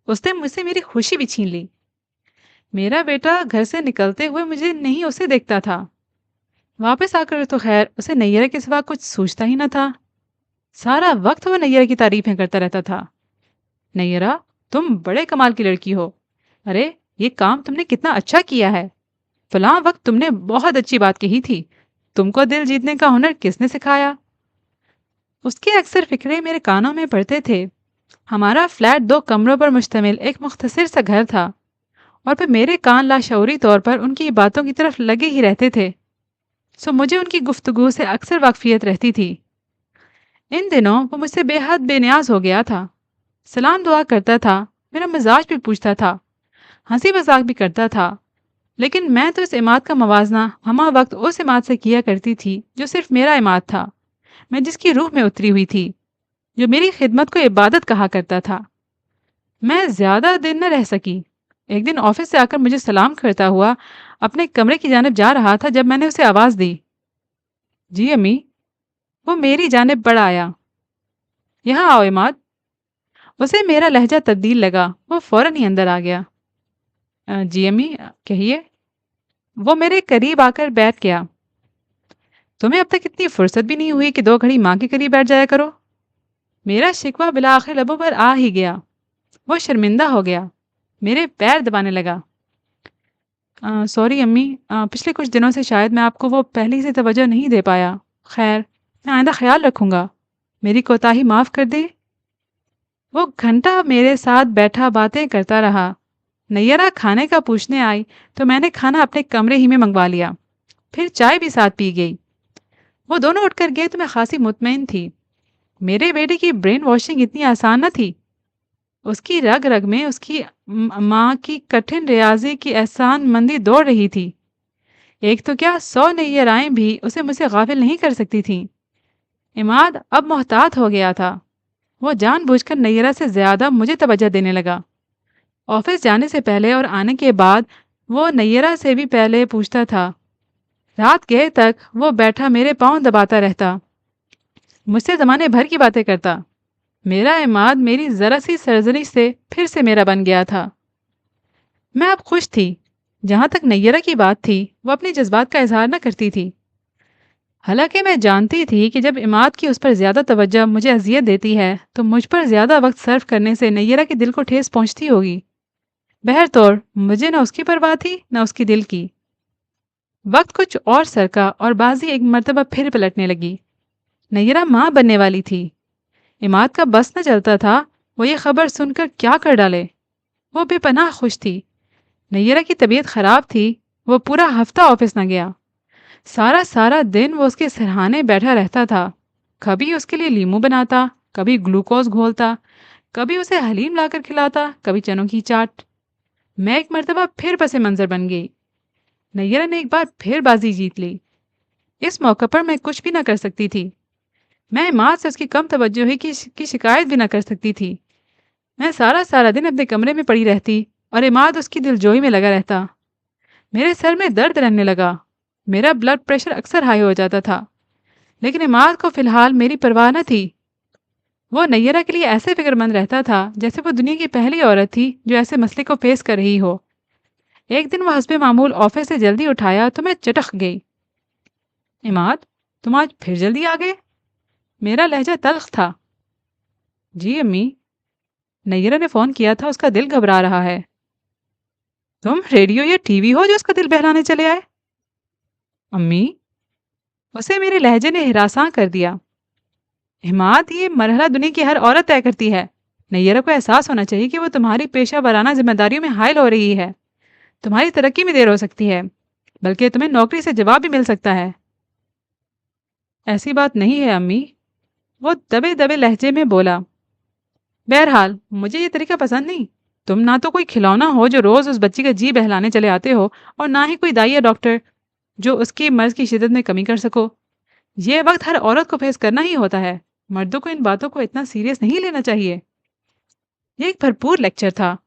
اس نے مجھ سے میری خوشی بھی چھین لی۔ میرا بیٹا گھر سے نکلتے ہوئے مجھے نہیں اسے دیکھتا تھا۔ واپس آ کر تو خیر اسے نیرہ کے سوا کچھ سوچتا ہی نہ تھا۔ سارا وقت وہ نیرہ کی تعریفیں کرتا رہتا تھا۔ نیرہ، تم بڑے کمال کی لڑکی ہو۔ ارے یہ کام تم نے کتنا اچھا کیا ہے۔ فلاں وقت تم نے بہت اچھی بات کہی تھی۔ تم کو دل جیتنے کا ہنر کس نے سکھایا؟ اس کے اکثر فکرے میرے کانوں میں پڑتے تھے۔ ہمارا فلیٹ 2 کمروں پر مشتمل ایک مختصر سا گھر تھا، اور پھر میرے کان لاشعوری طور پر ان کی باتوں کی طرف لگے ہی رہتے تھے، سو مجھے ان کی گفتگو سے اکثر واقفیت رہتی تھی۔ ان دنوں وہ مجھ سے بے حد بے نیاز ہو گیا تھا۔ سلام دعا کرتا تھا، میرا مزاج بھی پوچھتا تھا، ہنسی مذاق بھی کرتا تھا، لیکن میں تو اس عماد کا موازنہ ہمہ وقت اس عماد سے کیا کرتی تھی جو صرف میرا عماد تھا، میں جس کی روح میں اتری ہوئی تھی، جو میری خدمت کو عبادت کہا کرتا تھا۔ میں زیادہ دن نہ رہ سکی۔ ایک دن آفس سے آ کر مجھے سلام کرتا ہوا اپنے کمرے کی جانب جا رہا تھا جب میں نے اسے آواز دی۔ جی امی۔ وہ میری جانب بڑھ آیا۔ یہاں آؤ عماد۔ اسے میرا لہجہ تبدیل لگا، وہ فوراً ہی اندر آ گیا۔ جی امی، کہیے۔ وہ میرے قریب آ کر بیٹھ گیا۔ تمہیں اب تک اتنی فرصت بھی نہیں ہوئی کہ 2 گھڑی ماں کے قریب بیٹھ جایا کرو؟ میرا شکوہ بالآخر لبوں پر آ ہی گیا۔ وہ شرمندہ ہو گیا، میرے پیر دبانے لگا۔ سوری امی، پچھلے کچھ دنوں سے شاید میں آپ کو وہ پہلی سے توجہ نہیں دے پایا۔ خیر، میں آئندہ خیال رکھوں گا، میری کوتاہی معاف کر دے۔ وہ گھنٹہ میرے ساتھ بیٹھا باتیں کرتا رہا۔ نیرہ کھانے کا پوچھنے آئی تو میں نے کھانا اپنے کمرے ہی میں منگوا لیا، پھر چائے بھی ساتھ پی گئی۔ وہ دونوں اٹھ کر گئے تو میں خاصی مطمئن تھی۔ میرے بیٹے کی برین واشنگ اتنی آسان نہ تھی۔ اس کی رگ رگ میں اس کی ماں کی کٹھن ریاضی کی احسان مندی دوڑ رہی تھی۔ ایک تو کیا 100 نیرائیں بھی اسے مجھ سے غافل نہیں کر سکتی تھیں۔ इमाद अब मोहतात हो गया था। वो जानबूझकर नैयरा से ज़्यादा मुझे तवज्जो देने लगा। ऑफिस जाने से पहले और आने के बाद वो नैयरा से भी पहले पूछता था। रात गए तक वो बैठा मेरे पाँव दबाता रहता, मुझसे ज़माने भर की बातें करता। मेरा इमाद मेरी ज़रा सी सरजनी से फिर से मेरा बन गया था। मैं अब खुश थी। जहाँ तक नैयरा की बात थी, वो अपने जज्बात का इजहार न करती थी। हालांकि मैं जानती थी कि जब इमाद की उस पर ज़्यादा तवज्जो मुझे अजियत देती है, तो मुझ पर ज़्यादा वक्त सर्फ करने से नैयरा के दिल को ठेस पहुँचती होगी। बहरतौर मुझे न उसकी परवाह थी न उसकी दिल की। वक्त कुछ और सरका और बाजी एक मर्तबा फिर पलटने लगी। नैयरा माँ बनने वाली थी। इमाद का बस न चलता था वो ये खबर सुनकर क्या कर डाले। वो बेपनाह खुश थी। नैयरा की तबीयत खराब थी। वो पूरा हफ्ता ऑफिस न गया। सारा सारा दिन वो उसके सिरहाने बैठा रहता था। कभी उसके लिए लीमू बनाता, कभी ग्लूकोज घोलता, कभी उसे हलीम लाकर खिलाता, कभी चनों की चाट। मैं एक मर्तबा फिर पसे मंजर बन गई। नैयरा ने एक बार फिर बाजी जीत ली। इस मौके पर मैं कुछ भी ना कर सकती थी। मैं इमाद से उसकी कम तवज्जोही की शिकायत भी ना कर सकती थी। मैं सारा सारा दिन अपने कमरे में पड़ी रहती और इमाद उसकी दिलजोई में लगा रहता। मेरे सर में दर्द रहने लगा। मेरा ब्लड प्रेशर अक्सर हाई हो जाता था। लेकिन इमाद को फिलहाल मेरी परवाह न थी। वो नैयरा के लिए ऐसे फिक्रमंद रहता था जैसे वो दुनिया की पहली औरत थी जो ऐसे मसले को फेस कर रही हो। एक दिन वो हस्बे मामूल ऑफिस से जल्दी उठाया तो मैं चटक गई। इमाद, तुम आज फिर जल्दी आ गए? मेरा लहजा तल्ख था। जी अम्मी, नैयरा ने फ़ोन किया था, उसका दिल घबरा रहा है। तुम रेडियो या टीवी हो जो उसका दिल बहलाने चले आए? अम्मी, उसे मेरे लहजे ने हिरासां कर दिया। हिमात, ये मरहला दुनिया की हर औरत तय करती है। नैयरा को एहसास होना चाहिए कि वो तुम्हारी पेशा वराना जिम्मेदारियों में हायल हो रही है। तुम्हारी तरक्की में देर हो सकती है, बल्कि तुम्हें नौकरी से जवाब भी मिल सकता है। ऐसी बात नहीं है अम्मी, वो दबे दबे लहजे में बोला। बहरहाल मुझे ये तरीका पसंद नहीं। तुम ना तो कोई खिलौना हो जो रोज उस बच्ची का जी बहलाने चले आते हो, और ना ही कोई दाई या डॉक्टर जो उसके मर्ज की शिद्दत में कमी कर सको। ये वक्त हर औरत को फेस करना ही होता है। मर्दों को इन बातों को इतना सीरियस नहीं लेना चाहिए। ये एक भरपूर लेक्चर था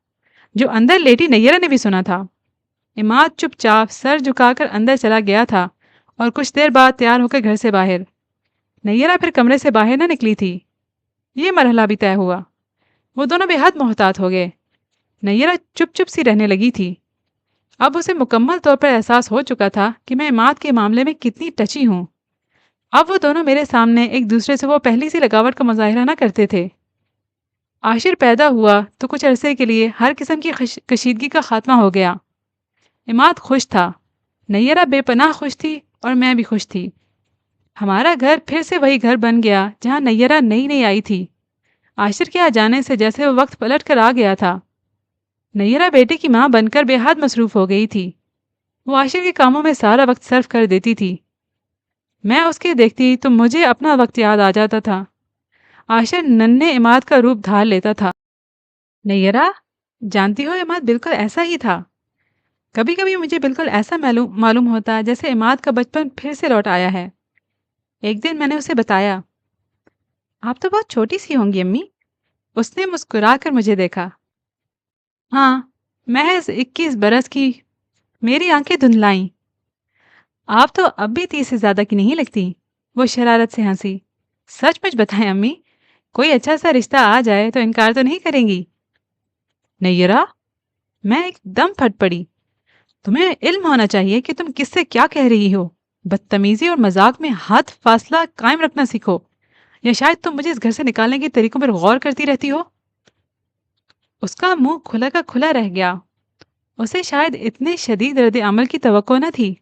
जो अंदर लेटी नैयरा ने भी सुना था। इमाद चुपचाप सर झुकाकर अंदर चला गया था और कुछ देर बाद तैयार होकर घर से बाहर। नैयरा फिर कमरे से बाहर न निकली थी। ये मरहला भी तय हुआ। वो दोनों बेहद मोहतात हो गए। नैयरा चुप चुप सी रहने लगी थी। अब उसे मुकम्मल तौर पर एहसास हो चुका था कि मैं इमाद के मामले में कितनी टची हूँ। अब वो दोनों मेरे सामने एक दूसरे से वो पहली सी लगावट का मुजाहिरा ना करते थे। आशिर पैदा हुआ तो कुछ अरसे के लिए हर किस्म की कशीदगी का खात्मा हो गया। इमाद खुश था, नैयरा बेपनाह खुश थी और मैं भी खुश थी। हमारा घर फिर से वही घर बन गया जहाँ नैयरा नई नई आई थी। आशिर के आ जाने से जैसे वो वक्त पलट कर आ गया था। नैयरा बेटे की माँ बनकर बेहद मसरूफ़ हो गई थी। वो आशिर के कामों में सारा वक्त सर्फ कर देती थी। मैं उसके देखती तो मुझे अपना वक्त याद आ जाता था। आशिर नन्हे इमाद का रूप धार लेता था। नैयरा, जानती हो इमाद बिल्कुल ऐसा ही था। कभी कभी मुझे बिल्कुल ऐसा मालूम मालूम होता है जैसे इमाद का बचपन फिर से लौट आया है। एक दिन मैंने उसे बताया, आप तो बहुत छोटी सी होंगी अम्मी। उसने मुस्कुराकर मुझे देखा। हाँ, महज 21 बरस की। मेरी आंखें धुंधलाईं। आप तो अब भी 30 से ज्यादा की नहीं लगती। वो शरारत से हंसी। सच मुच बताएं अम्मी, कोई अच्छा सा रिश्ता आ जाए तो इनकार तो नहीं करेंगी? नैयरा, मैं एकदम फट पड़ी। तुम्हें इल्म होना चाहिए कि तुम किससे क्या कह रही हो। बदतमीजी और मजाक में हाथ फासला कायम रखना सीखो, या शायद तुम मुझे इस घर से निकालने के तरीकों पर गौर करती रहती हो। उसका मुंह खुला का खुला रह गया। उसे शायद इतने शदीद रद्द अमल की तवक्को न थी,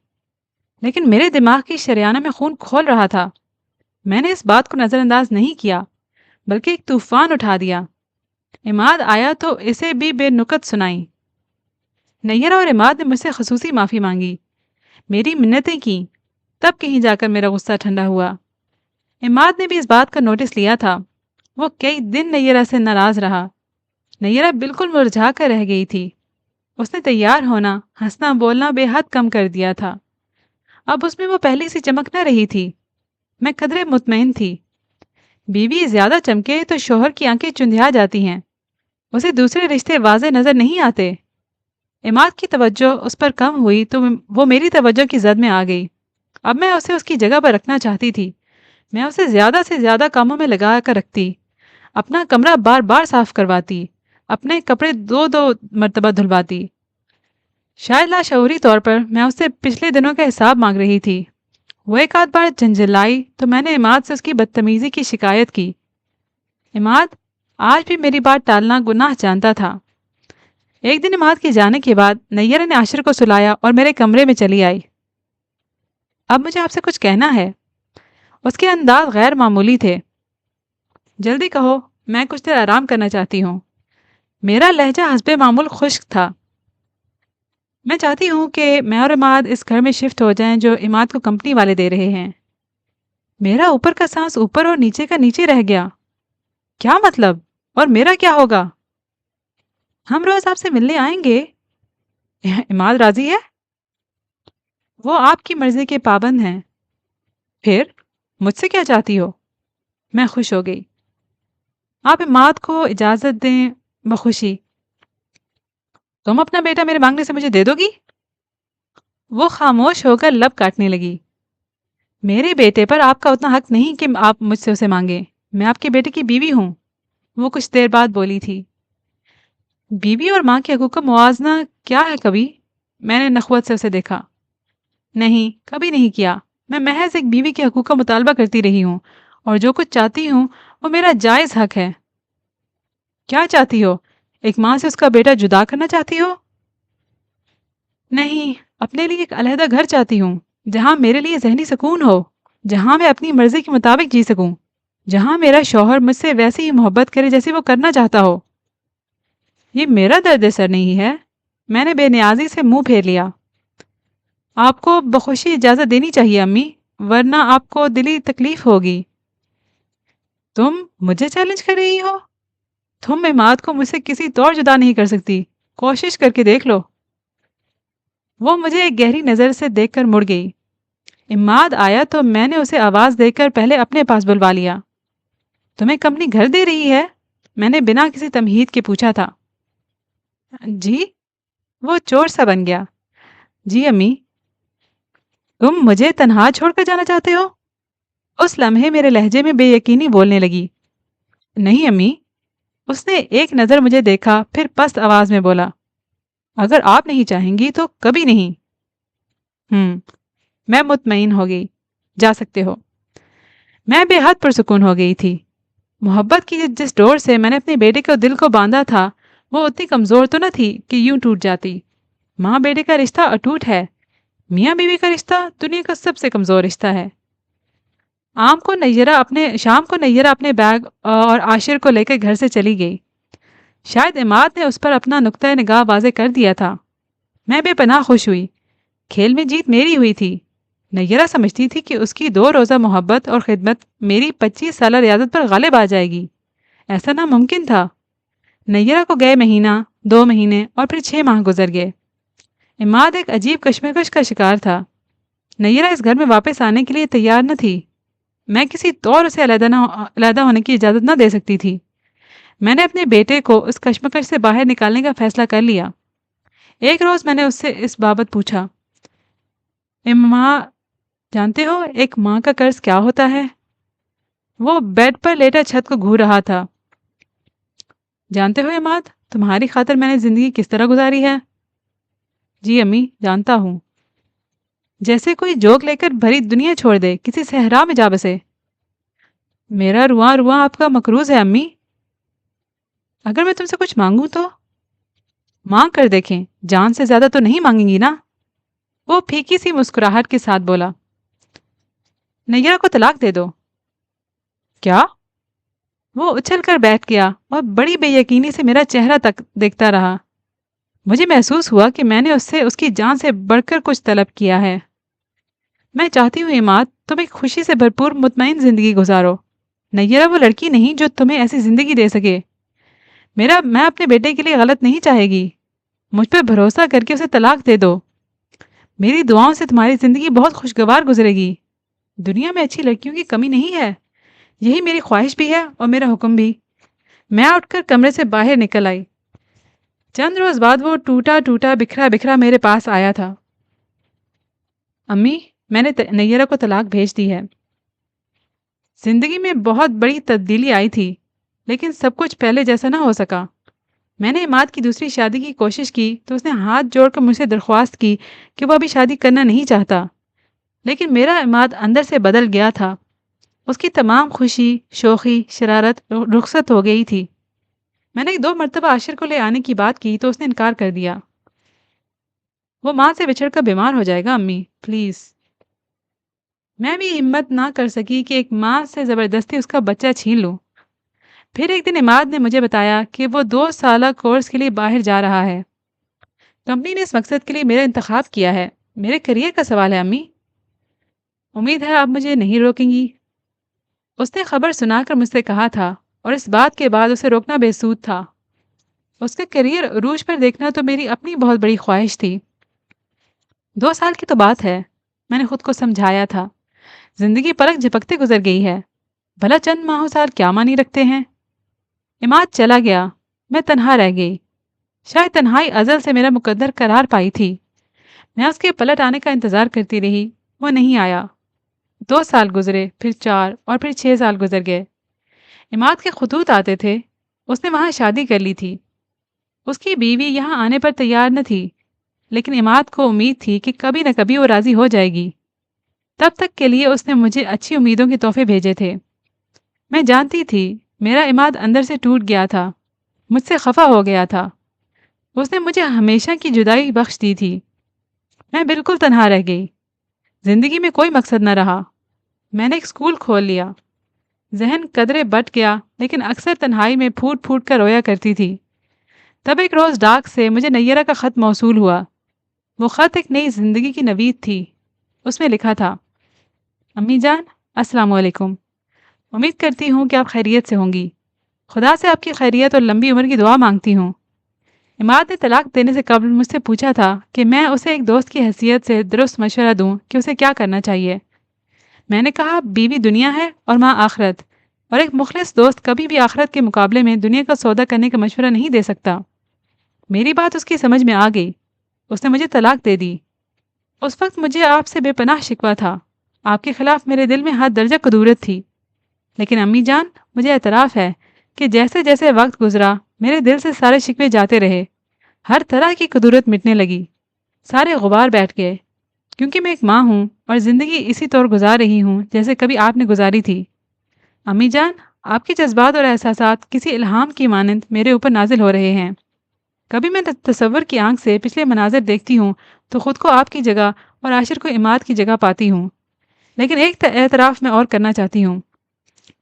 लेकिन मेरे दिमाग की शरियाना में खून खोल रहा था। मैंने इस बात को नज़रअंदाज नहीं किया, बल्कि एक तूफान उठा दिया। इमाद आया तो इसे भी बेनुकत सुनाई। नैयरा और इमाद ने मुझसे खसूसी माफ़ी मांगी, मेरी मिन्नतें की। तब कहीं जाकर मेरा गुस्सा ठंडा हुआ। इमाद ने भी इस बात का नोटिस लिया था। वो कई दिन नैयरा से नाराज रहा। नैयरा बिल्कुल मुरझा कर रह गई थी। उसने तैयार होना, हंसना बोलना बेहद कम कर दिया था। अब उसमें वो पहली सी चमक न रही थी। मैं कदरे मुतमईन थी। بیوی زیادہ چمکے تو شوہر کی آنکھیں چندھیا جاتی ہیں، اسے دوسرے رشتے واضح نظر نہیں آتے۔ عماد کی توجہ اس پر کم ہوئی تو وہ میری توجہ کی زد میں آ گئی۔ اب میں اسے اس کی جگہ پر رکھنا چاہتی تھی۔ میں اسے زیادہ سے زیادہ کاموں میں لگا کر رکھتی، اپنا کمرہ بار بار صاف کرواتی، اپنے کپڑے دو دو مرتبہ دھلواتی۔ شاید لاشعوری طور پر میں اس سے پچھلے دنوں کا حساب مانگ رہی تھی۔ وہ ایک آدھ بار جھنجھلائی تو میں نے عماد سے اس کی بدتمیزی کی شکایت کی۔ عماد آج بھی میری بات ٹالنا گناہ جانتا تھا۔ ایک دن عماد کے جانے کے بعد نیرہ نے عاشر کو سلایا اور میرے کمرے میں چلی آئی۔ اب مجھے آپ سے کچھ کہنا ہے۔ اس کے انداز غیر معمولی تھے۔ جلدی کہو، میں کچھ دیر آرام کرنا چاہتی ہوں۔ میرا لہجہ حسب معمول خشک تھا۔ میں چاہتی ہوں کہ میں اور عماد اس گھر میں شفٹ ہو جائیں جو عماد کو کمپنی والے دے رہے ہیں۔ میرا اوپر کا سانس اوپر اور نیچے کا نیچے رہ گیا۔ کیا مطلب؟ اور میرا کیا ہوگا؟ ہم روز آپ سے ملنے آئیں گے۔ عماد راضی ہے؟ وہ آپ کی مرضی کے پابند ہیں۔ پھر مجھ سے کیا چاہتی ہو؟ میں خوش ہو گئی۔ آپ عماد کو اجازت دیں بخوشی۔ تم اپنا بیٹا میرے مانگنے سے مجھے دے دو گی؟ وہ خاموش ہو کر لب کاٹنے لگی۔ میرے بیٹے پر آپ کا اتنا حق نہیں کہ آپ مجھ سے اسے مانگیں۔ میں آپ کے بیٹے کی بیوی ہوں۔ وہ کچھ دیر بعد بولی تھی۔ بیوی اور ماں کے حقوق کا موازنہ کیا ہے کبھی؟ میں نے نخوت سے اسے دیکھا۔ نہیں، کبھی نہیں کیا۔ میں محض ایک بیوی کے حقوق کا مطالبہ کرتی رہی ہوں، اور جو کچھ چاہتی ہوں وہ میرا جائز حق ہے۔ کیا چاہتی ہو؟ ایک ماں سے اس کا بیٹا جدا کرنا چاہتی ہو؟ نہیں، اپنے لیے ایک علیحدہ گھر چاہتی ہوں، جہاں میرے لیے ذہنی سکون ہو، جہاں میں اپنی مرضی کے مطابق جی سکوں، جہاں میرا شوہر مجھ سے ویسی ہی محبت کرے جیسی وہ کرنا چاہتا ہو۔ یہ میرا درد سر نہیں ہے۔ میں نے بے نیازی سے منہ پھیر لیا۔ آپ کو بخوشی اجازت دینی چاہیے امی، ورنہ آپ کو دلی تکلیف ہوگی۔ تم مجھے چیلنج کر رہی ہو؟ تم عماد کو مجھ سے کسی طور جدا نہیں کر سکتی، کوشش کر کے دیکھ لو۔ وہ مجھے ایک گہری نظر سے دیکھ کر مڑ گئی۔ عماد آیا تو میں نے اسے آواز دے کر پہلے اپنے پاس بلوا لیا۔ تمہیں کمپنی گھر دے رہی ہے؟ میں نے بنا کسی تمہید کے پوچھا تھا۔ جی؟ وہ چور سا بن گیا۔ جی امی۔ تم مجھے تنہا چھوڑ کر جانا چاہتے ہو؟ اس لمحے میرے لہجے میں بے یقینی بولنے لگی۔ نہیں امی۔ اس نے ایک نظر مجھے دیکھا، پھر پست آواز میں بولا، اگر آپ نہیں چاہیں گی تو کبھی نہیں۔ میں مطمئن ہو گئی۔ جا سکتے ہو۔ میں بے حد پرسکون ہو گئی تھی۔ محبت کی جس ڈور سے میں نے اپنے بیٹے کو دل کو باندھا تھا وہ اتنی کمزور تو نہ تھی کہ یوں ٹوٹ جاتی۔ ماں بیٹے کا رشتہ اٹوٹ ہے۔ میاں بیوی کا رشتہ دنیا کا سب سے کمزور رشتہ ہے۔ شام کو نیرہ اپنے بیگ اور عاشر کو لے کر گھر سے چلی گئی۔ شاید عماد نے اس پر اپنا نقطۂ نگاہ واضح کر دیا تھا۔ میں بے پناہ خوش ہوئی۔ کھیل میں جیت میری ہوئی تھی۔ نیرہ سمجھتی تھی کہ اس کی 2 روزہ محبت اور خدمت میری 25 سالہ ریاضت پر غالب آ جائے گی۔ ایسا ناممکن تھا۔ نیرہ کو گئے مہینہ، 2 مہینے اور پھر 6 ماہ گزر گئے۔ عماد ایک عجیب کشمکش کا شکار تھا۔ نیرہ اس گھر میں واپس آنے کے لیے تیار نہ تھی۔ میں کسی طور اسے علیحدہ ہونے کی اجازت نہ دے سکتی تھی۔ میں نے اپنے بیٹے کو اس کشمکش سے باہر نکالنے کا فیصلہ کر لیا۔ ایک روز میں نے اس سے اس بابت پوچھا، جانتے ہو ایک ماں کا قرض کیا ہوتا ہے؟ وہ بیڈ پر لیٹا چھت کو گھور رہا تھا۔ جانتے ہو عماد، تمہاری خاطر میں نے زندگی کس طرح گزاری ہے؟ جی امی، جانتا ہوں۔ جیسے کوئی جوک لے کر بھری دنیا چھوڑ دے، کسی صحرا میں جا بسے۔ میرا رواں رواں آپ کا مقروض ہے امی۔ اگر میں تم سے کچھ مانگوں تو؟ مانگ کر دیکھیں، جان سے زیادہ تو نہیں مانگیں گی نا؟ وہ پھیکی سی مسکراہٹ کے ساتھ بولا، نیرہ کو طلاق دے دو۔ کیا؟ وہ اچھل کر بیٹھ گیا اور بڑی بے یقینی سے میرا چہرہ تک دیکھتا رہا۔ مجھے محسوس ہوا کہ میں نے اس سے اس کی جان سے بڑھ کر کچھ طلب کیا ہے۔ میں چاہتی ہوں عماد، تم ایک خوشی سے بھرپور مطمئن زندگی گزارو۔ نیرہ وہ لڑکی نہیں جو تمہیں ایسی زندگی دے سکے۔ میں اپنے بیٹے کے لیے غلط نہیں چاہے گی۔ مجھ پر بھروسہ کر کے اسے طلاق دے دو۔ میری دعاؤں سے تمہاری زندگی بہت خوشگوار گزرے گی۔ دنیا میں اچھی لڑکیوں کی کمی نہیں ہے۔ यही मेरी ख्वाहिश भी है और मेरा हुक्म भी। मैं उठकर कमरे से बाहर निकल आई। चंद रोज बाद वो टूटा टूटा बिखरा बिखरा मेरे पास आया था। अम्मी, मैंने नैयरा को तलाक भेज दी है। जिंदगी में बहुत बड़ी तब्दीली आई थी, लेकिन सब कुछ पहले जैसा ना हो सका। मैंने इमाद की दूसरी शादी की कोशिश की तो उसने हाथ जोड़कर मुझसे दरख्वास्त की कि वो अभी शादी करना नहीं चाहता। लेकिन मेरा इमाद अंदर से बदल गया था। उसकी तमाम खुशी, शोखी, शरारत रुखसत हो गई थी। मैंने 2 मरतबा आशिर को ले आने की बात की तो उसने इनकार कर दिया। वो माँ से बिछड़कर बीमार हो जाएगा अम्मी, प्लीज़। मैं भी हिम्मत ना कर सकी कि एक माँ से ज़बरदस्ती उसका बच्चा छीन लूँ। फिर एक दिन इमाद ने मुझे बताया कि वो 2 साला कोर्स के लिए बाहर जा रहा है। कंपनी ने इस मकसद के लिए मेरा इंतखाब किया है। मेरे करियर का सवाल है अम्मी। उम्मीद है आप मुझे नहीं रोकेंगी। उसने खबर सुनाकर मुझसे कहा था और इस बात के बाद उसे रोकना बेसूद था। उसका करियर अरूज पर देखना तो मेरी अपनी बहुत बड़ी ख्वाहिश थी। 2 साल की तो बात है, मैंने खुद को समझाया था। जिंदगी पलक झपकते गुजर गई है, भला चंद माह साल क्या मानी रखते हैं। इमाद चला गया, मैं तन्हा रह गई। शायद तन्हाई अजल से मेरा मुकद्दर करार पाई थी। मैं उसके पलट आने का इंतजार करती रही, वो नहीं आया। 2 साल गुजरे, फिर 4 और फिर 6 साल गुजर गए। इमाद के खतूत आते थे। उसने वहाँ शादी कर ली थी। उसकी बीवी यहाँ आने पर तैयार न थी, लेकिन इमाद को उम्मीद थी कि कभी न कभी वो राजी हो जाएगी। तब तक के लिए उसने मुझे अच्छी उम्मीदों के तोहफे भेजे थे। मैं जानती थी मेरा इमाद अंदर से टूट गया था, मुझसे खफा हो गया था। उसने मुझे हमेशा की जुदाई बख्श दी थी। मैं बिल्कुल तन्हा रह गई। जिंदगी में कोई मकसद न रहा। मैंने एक स्कूल खोल लिया। जहन कदरे बट गया, लेकिन अक्सर तन्हाई में फूट फूट कर रोया करती थी। तब एक रोज़ डाक से मुझे नैयरा का ख़त मौसूल हुआ। वो ख़त एक नई ज़िंदगी की नवीद थी। उसमें लिखा था, अम्मी जान, अस्सलाम वालेकुम। उम्मीद करती हूँ कि आप खैरियत से होंगी। खुदा से आपकी खैरियत और लंबी उम्र की दुआ मांगती हूँ। इमाद ने तलाक देने से कबल मुझसे पूछा था कि मैं उसे एक दोस्त की हैसियत से दुरुस्त मशवरा दूँ कि उसे क्या करना चाहिए। मैंने कहा, बीवी दुनिया है और माँ आखरत, और एक मुखलिस दोस्त कभी भी आखरत के मुकाबले में दुनिया का सौदा करने का मशवरा नहीं दे सकता। मेरी बात उसकी समझ में आ गई। उसने मुझे तलाक दे दी। उस वक्त मुझे आपसे बेपनाह शिकवा था। आपके खिलाफ मेरे दिल में हद दर्जा कदूरत थी। लेकिन अम्मी जान, मुझे एतराफ़ है कि जैसे जैसे वक्त गुजरा मेरे दिल से सारे शिकवे जाते रहे। हर तरह की कदूरत मिटने लगी। सारे गुबार बैठ गए। क्योंकि मैं एक माँ हूँ और ज़िंदगी इसी तौर गुजार रही हूँ जैसे कभी आपने गुजारी थी। अम्मी जान, आपके जज्बात और एहसासात किसी इल्हाम की मानंद मेरे ऊपर नाजिल हो रहे हैं। कभी मैं तसव्वुर की आंख से पिछले मनाजिर देखती हूँ तो खुद को आपकी जगह और आशिर को इमाद की जगह पाती हूँ। लेकिन एक एतराफ़ मैं और करना चाहती हूँ।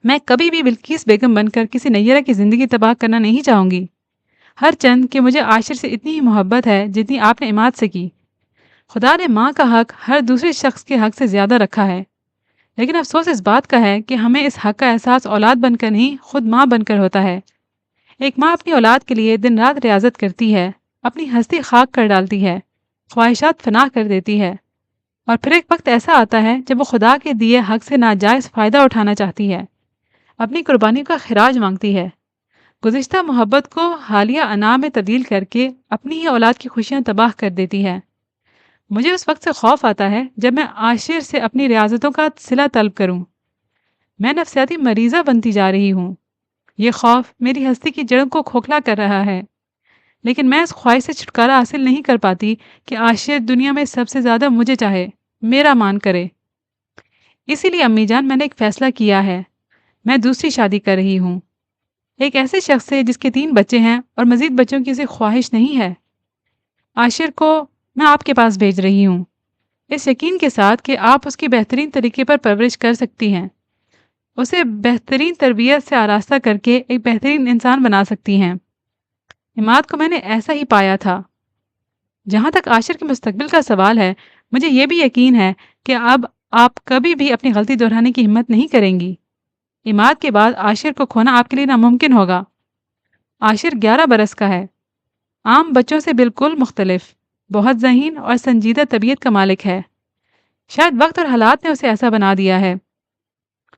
मैं कभी भी बिल्किस बेगम बनकर किसी नैयरा की ज़िंदगी तबाह करना नहीं चाहूँगी। हर चंद कि मुझे आशिर से इतनी ही मोहब्बत है जितनी आपने इमाद से की। खुदा ने माँ का हक हर दूसरे शख्स के हक से ज़्यादा रखा है। लेकिन अफसोस इस बात का है कि हमें इस हक का एहसास औलाद बनकर नहीं, खुद माँ बनकर होता है। एक माँ अपनी औलाद के लिए दिन रात रियाजत करती है, अपनी हस्ती खाक कर डालती है, ख्वाहिशात फना कर देती है, और फिर एक वक्त ऐसा आता है जब वो खुदा के दिए हक से नाजायज़ फ़ायदा उठाना चाहती है, अपनी कुर्बानी का खिराज मांगती है, गुज़िश्ता मोहब्बत को हालिया अना में तब्दील करके अपनी ही औलाद की खुशियाँ तबाह कर देती है। मुझे उस वक्त से खौफ आता है जब मैं आशिर से अपनी रियाजतों का सिला तलब करूँ। मैं नफसियाती मरीज़ा बनती जा रही हूँ। ये खौफ मेरी हस्ती की जड़ों को खोखला कर रहा है। लेकिन मैं इस ख्वाहिश से छुटकारा हासिल नहीं कर पाती कि आशिर दुनिया में सबसे ज़्यादा मुझे चाहे, मेरा मान करे। इसीलिए अम्मी जान, मैंने एक फ़ैसला किया है। मैं दूसरी शादी कर रही हूँ, एक ऐसे शख्स से जिसके 3 बच्चे हैं और मज़ीद बच्चों की उसे ख्वाहिश नहीं है। आशिर को मैं आपके पास भेज रही हूँ, इस यकीन के साथ कि आप उसकी बेहतरीन तरीके पर परवरिश कर सकती हैं, उसे बेहतरीन तरबियत से आरास्ता करके एक बेहतरीन इंसान बना सकती हैं। इमाद को मैंने ऐसा ही पाया था। जहाँ तक आशिर के मुस्तकबिल का सवाल है, मुझे ये भी यकीन है कि अब आप कभी भी अपनी गलती दोहराने की हिम्मत नहीं करेंगी। इमाद के बाद आशिर को खोना आपके लिए नामुमकिन होगा। आशिर 11 बरस का है, आम बच्चों से बिल्कुल मुख्तलिफ, बहुत ज़हीन और संजीदा तबीयत का मालिक है। शायद वक्त और हालात ने उसे ऐसा बना दिया है।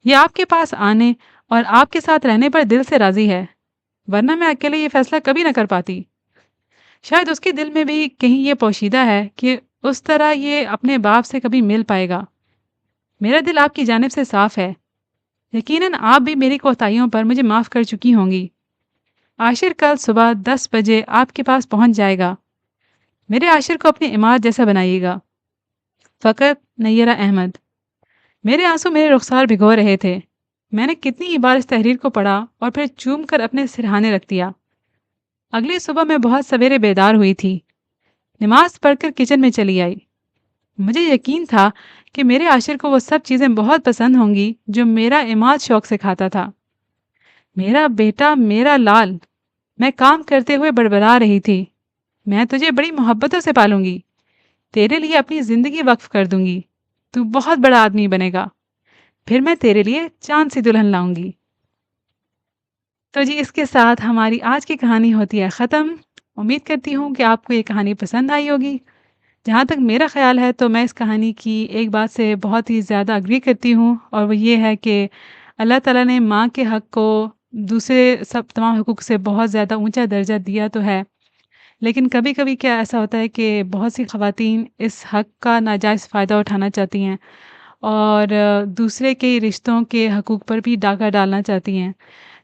ये आपके पास आने और आपके साथ रहने पर दिल से राज़ी है, वरना मैं अकेले ये फ़ैसला कभी ना कर पाती। शायद उसके दिल में भी कहीं ये पोशीदा है कि उस तरह ये अपने बाप से कभी मिल पाएगा। मेरा दिल आपकी जानिब से साफ़ है। यकीनन आप भी मेरी कोताहियों पर मुझे माफ़ कर चुकी होंगी। आशिर कल सुबह 10 बजे आपके पास पहुँच जाएगा। मेरे आशिर को अपनी इमारत जैसा बनाइएगा। फ़क़त नय्यरा अहमद। मेरे आंसू मेरे रुखसार भिगो रहे थे। मैंने कितनी ही बार इस तहरीर को पढ़ा और फिर चूम कर अपने सिरहाने रख दिया। अगली सुबह मैं बहुत सवेरे बेदार हुई थी। नमाज पढ़कर किचन में चली आई। मुझे यकीन था कि मेरे आशिर को वो सब चीज़ें बहुत पसंद होंगी जो मेरा इमाद शौक से खाता था। मेरा बेटा, मेरा लाल, मैं काम करते हुए बड़बड़ा रही थी। मैं तुझे बड़ी मोहब्बतों से पालूंगी, तेरे लिए अपनी ज़िंदगी वक्फ कर दूंगी। तू बहुत बड़ा आदमी बनेगा, फिर मैं तेरे लिए चाँद सी दुल्हन लाऊंगी। तो जी, इसके साथ हमारी आज की कहानी होती है ख़त्म। उम्मीद करती हूँ कि आपको ये कहानी पसंद आई होगी। जहाँ तक मेरा ख़्याल है तो मैं इस कहानी की एक बात से बहुत ही ज़्यादा एग्री करती हूँ, और वो ये है कि अल्लाह ताला ने माँ के हक़ को दूसरे सब तमाम हुकूक से बहुत ज़्यादा ऊँचा दर्जा दिया तो है। लेकिन कभी-कभी क्या ऐसा होता है कि बहुत सी ख़वातीन इस हक़ का नाजायज़ फ़ायदा उठाना चाहती हैं और दूसरे के रिश्तों के हकूक़ पर भी डाका डालना चाहती हैं।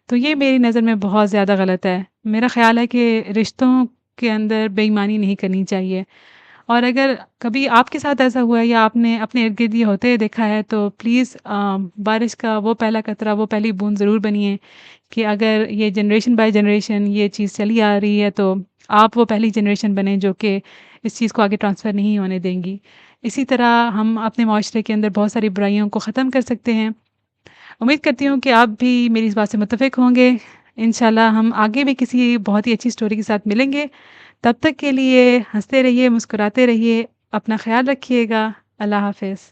तो ये मेरी नज़र में बहुत ज़्यादा गलत है। मेरा ख़्याल है कि रिश्तों के अंदर बेईमानी नहीं करनी चाहिए, और अगर कभी आपके साथ ऐसा हुआ है या आपने अपने इर्द-गिर्द ये होते देखा है तो प्लीज़ बारिश का वो पहला कतरा, वो पहली बूँद ज़रूर बनिए कि अगर ये जनरेशन बाय जनरेशन ये चीज़ चली आ रही है तो आप वो पहली जनरेशन बनें जो कि इस चीज़ को आगे ट्रांसफ़र नहीं होने देंगी। इसी तरह हम अपने माशरे के अंदर बहुत सारी बुराइयों को ख़त्म कर सकते हैं। उम्मीद करती हूँ कि आप भी मेरी इस बात से मुत्तफ़िक होंगे। इंशाल्लाह हम आगे भी किसी बहुत ही अच्छी स्टोरी के साथ मिलेंगे। तब तक के लिए हँसते रहिए, मुस्कुराते रहिए, अपना ख़्याल रखिएगा। अल्लाह हाफ़िज़।